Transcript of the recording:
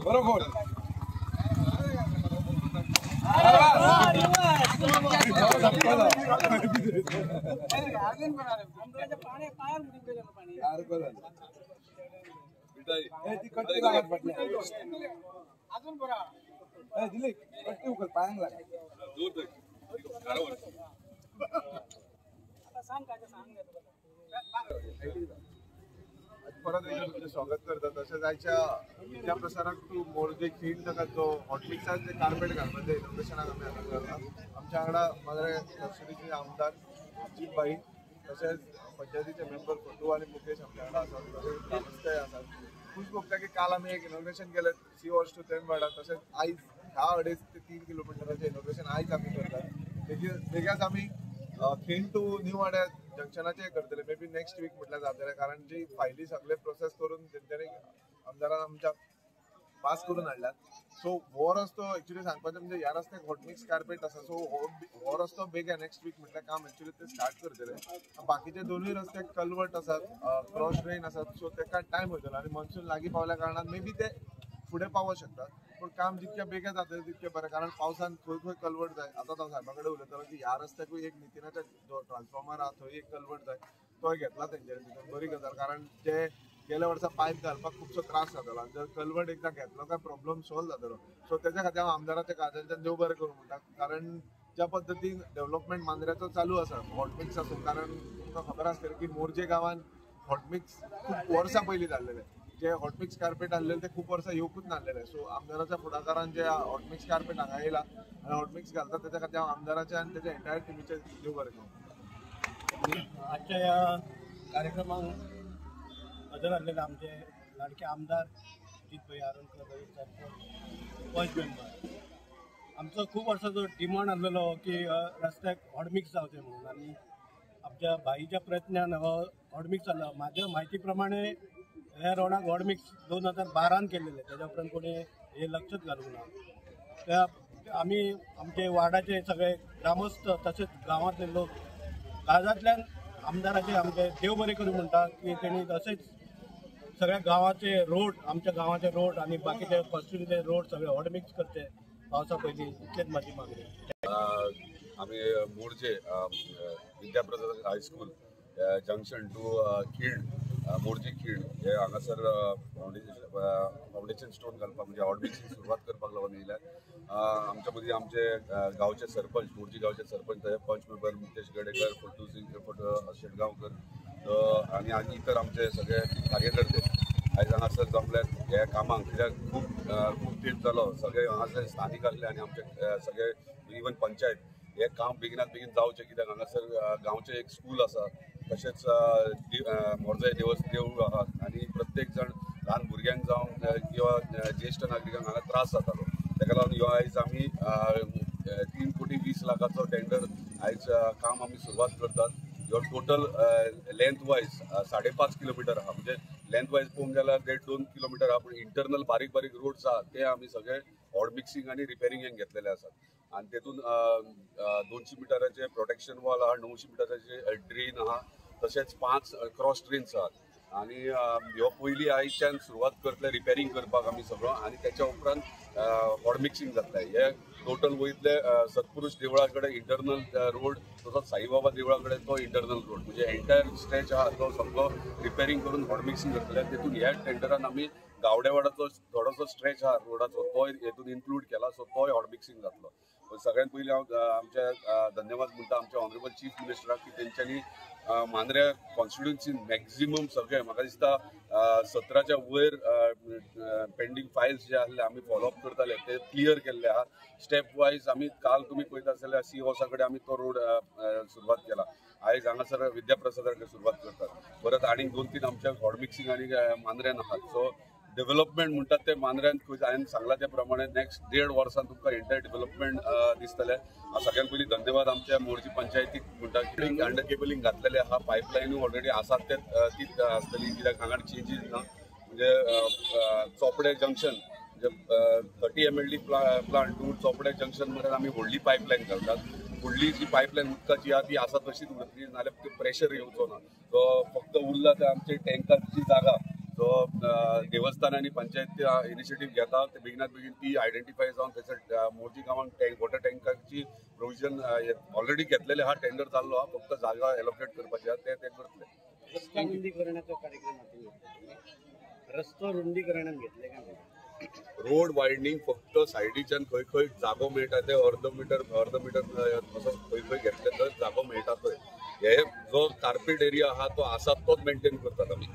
बरोबर परत एकदा स्वागत करता तसेच आयच्या विद्या प्रसाराक तू मोरजे खीण ताका जो हॉटमिक्सार जे कार्पेट घालता ते इनोव्हेशनाक आमी हांगा करता आमच्या वांगडा मागरे नर्सरीचे आमदार अजितबाई तसेच पंचायतीचे मेंबर फटू आणि मुकेश आमच्या वांगडा आसात तसेच ग्रामस्थय आसात खूब भोगता की काल आमी एक इनोव्हेशन केलें सी वॉश टू तेंबाडा तसेच आयज 2.5 ते 3 किलोमीटराचें इनोव्हेशन आयज आमी करतात बेगीच आमी खीण टू न्यू वाड्या जंक्शनाचे करतले मे बी नेक्स्ट वीक म्हटल्यार जातले कारण जी फायली सगळे प्रोसेस करून तेंच्यांनी आमदारान आमच्या पास करून हाडल्यात सो हो रस्तो एक्चुअली सांगपाचें म्हणजे ह्या रस्त्याक हॉटमिक्स कार्पेट आसा सो हो रस्तो बेगा नेक्स्ट वीक म्हटल्यार काम एक्चुअली ते स्टार्ट करतले बाकीचे दोनूय रस्त्याक कल्वर्ट आसात क्रॉस ड्रेन आसात सो तेका टायम वयतलो आनी मॉन्सून लागीं पावल्या कारणान मे बी ते फुडें पावूंक शकतात पण काम जितके बेगा जातले तितके बरें कारण पावसान खंय खंय कल्वर्ट जाय आतां हांव साहेबा कडेन उलयतालो की ह्या रस्त्याकूय एक नितीनाच्या जो ट्रान्सफॉर्मर आहा थंय एक कल्वर्ट जाय तोय घेतला तेंच्यांनी भितर बरी गजाल कारण जे गेल्या वर्सा पायप घालपाक खुबसो त्रास जातालो आनी जर कल्वर्ट एकदां घेतलो काय प्रॉब्लेम सॉल्व जातलो सो तेच्या खातीर हांव आमदाराच्या कार्यालयाच्यान देव बरें करूं म्हणटा कारण ज्या पद्दतीन डेव्हलपमेंट मांद्र्याचो चालू आसा हॉटमिक्स आसूं कारण तुमकां खबर आसतलें की मोरजे गांवांत हॉटमिक्स खूब वर्सां पयलीं जाल्लेलें जे हॉटमिक्स कार्पेट आहलेले ते खूब वर्सां येवकूच नासलेले सो आमदाराच्या फुडाकारान जे हॉटमिक्स कार्पेट हांगा येयला आनी हॉटमिक्स घालता तेच्या खातीर हांव आमदाराचे आनी तेच्या एंटायर टिमीचे देव बरें करूं आजच्या ह्या कार्यक्रमाक हजर आसलेले आमचे लाडके आमदार अजितभाई आरोनकर फर्स्ट मेंबर आमचो खूब वर्सांचो डिमांड आसलेलो की रस्त्याक हॉटमिक्स जावचें म्हणून आनी आमच्या भाईच्या प्रयत्नान हो हॉटमिक्स जालो म्हाज्या म्हायती प्रमाणे ह्या रोडाक हॉटमिक्स 2012 केल्लेले तेज्या उपरांत कोणी हे लक्षच घालूंक ना त्या आमी आमचे वार्डाचे सगळे ग्रामस्थ तसेच गांवांतले लोक काळजांतल्यान आमदाराचे आमचे देव बरें करूं म्हणटा की तेणी तसेच सगळ्या गांवाचे रोड आमच्या गांवाचे रोड आणि बाकीचे कॉन्स्टिट्युन्सीचे रोड सगळे हॉटमिक्स करचे पावसा पयलीं इतलेच म्हाजी मागणी आमी मोरजे विद्याप्रसाद हायस्कूल जंक्शन टू खीण मोरजे खीण हे हांगासर फावंडेशन स्टोन घालपाक म्हणजे हॉटमिक्सची सुरवात करपाक लागून येयल्यात आमच्या मदीं आमचे गांवचे सरपंच मोरजे गांवचे सरपंच पंच मेंबर मुकेश गडेकर फटू सिंग शेटगांवकर आनी इतर आमचे सगळे कार्यकर्ते आयज हांगासर जमल्यात ह्या कामाक कित्याक खूब तेंप जालो सगळे हांगासर स्थानीक आसले आनी आमचे सगळे इवन पंचायत हे काम बेगिनात बेगीन जावचें कित्याक हांगासर गांवचें एक स्कूल आसा तशेंच मोरजे देवूळ आहा आनी प्रत्येक जण ल्हान भुरग्यांक जावं किंवा ज्येश्ठ नागरिकांक हांगा त्रास जातालो तेका लागून ह्यो आयज आमी 3,20,00,000 टेंडर आयज काम आमी सुरवात करतात ह्यो टोटल लेंथ वायज 5.5 किलोमिटर आहा म्हणजे लेंथ वायज पळोवंक गेल्यार 1.5-2 किलोमिटर आहा पूण इंटरनल बारीक बारीक रोड्स आहा ते आमी सगळे हॉटमिक्सिंग आनी रिपेरिंगेक घेतलेले आसात आनी तेतून 200 मिटराचे प्रोटेक्शन वॉल आहा 900 मिटराचे ड्रेन आहा तशेंच 5 क्रॉस ड्रेन्स आहात आनी ह्यो पयलीं आयच्यान सुरवात करतले रिपेरिंग करपाक आमी सगळो आनी तेच्या उपरांत हॉटमिक्सिंग जातले हे टोटल वयतले सत्पुरुष देवळा कडेन इंटरनल रोड तसोच साईबाबा देवळा कडेन तो इंटरनल रोड म्हणजे एंटायर स्ट्रेच आहा तो सगळो रिपेरिंग करून हॉटमिक्सिंग करतले तेतून ह्या टेंडरान आमी गावडेवाडाचो थोडोसो स्ट्रेच आहा रोडाचो तो हेतून इन्क्लूड केला सो तोय हॉटमिक्सिंग जातलो सगळ्यात पयलीं हांव आमच्या धन्यवाद म्हणटा आमच्या ऑनरेबल चीफ मिनिस्टराक की तेंच्यांनी मांद्र्या कॉन्स्टिट्युन्सीन मॅक्झिमम सगळे म्हाका दिसता 17च्या वयर पेंडींग फायल्स जे आसले आमी फॉलोअप करताले ते क्लियर केल्ले आहा स्टेप वायज आमी काल तुमी पळयता जाल्यार सी हावसा कडेन आमी तो रोड सुरवात केला आयज हांगासर विद्याप्रसादा कडेन सुरवात करतात परत आनीक 2-3 आमच्या हॉटमिक्सिंग आनी मांद्र्यान आहात सो डेव्हलपमेंट म्हणतात ते मांद्र्यान हांवें सांगला त्या प्रमाणे नेक्स्ट 1.5 वर्सान तुमकां इंटर डेव्हलपमेंट दिसतले. सगळ्यात पयलीं धन्यवाद आमच्या मोर्जी पंचायतीक म्हणटा की अंडर केबलिंग घातलेले आहा, पायपलायनूय ऑलरेडी आसात तीच आसतली, कित्याक हांगा चेंजीस ना. म्हणजे चोपडे जंक्शन म्हणजे 30 MLD plant to Chopde junction मध्ये आम्ही व्हडली पायपलायन घालतात. व्हडली जी पायपलायन उदकाची आहा ती आसा तशीच उरतली, नाल्यार प्रेशर येवचो ना. सो फक्त उरला ते आमचे टँकरची जागा जो देवस्थान आणि पंचायत इनिशिएटीव घेता ते बेगिनात बेगीन ती आयडेंटिफाय जावन थंयसर मोर्जी गांवांत वॉटर टँकरची प्रोविजन ऑलरेडी घेतलेले हा, टेंडर चाललो हा, फक्त जागा एलोकेट करपाची आहा ते करतले. रस्ता रुंदीकरणाचा कार्यक्रम रस्तो रुंदीकरणात घेतले का नाही? रोड वायडनिंग फक्त सायडीच्यान खंय खंय जागो मेळटा ते अर्द मिटर असो खंय खंय घेतले तर जागो मेळटा थंय. हे जो कार्पेट एरिया आहा तो आसा तोच मेंटेन करतात आमी.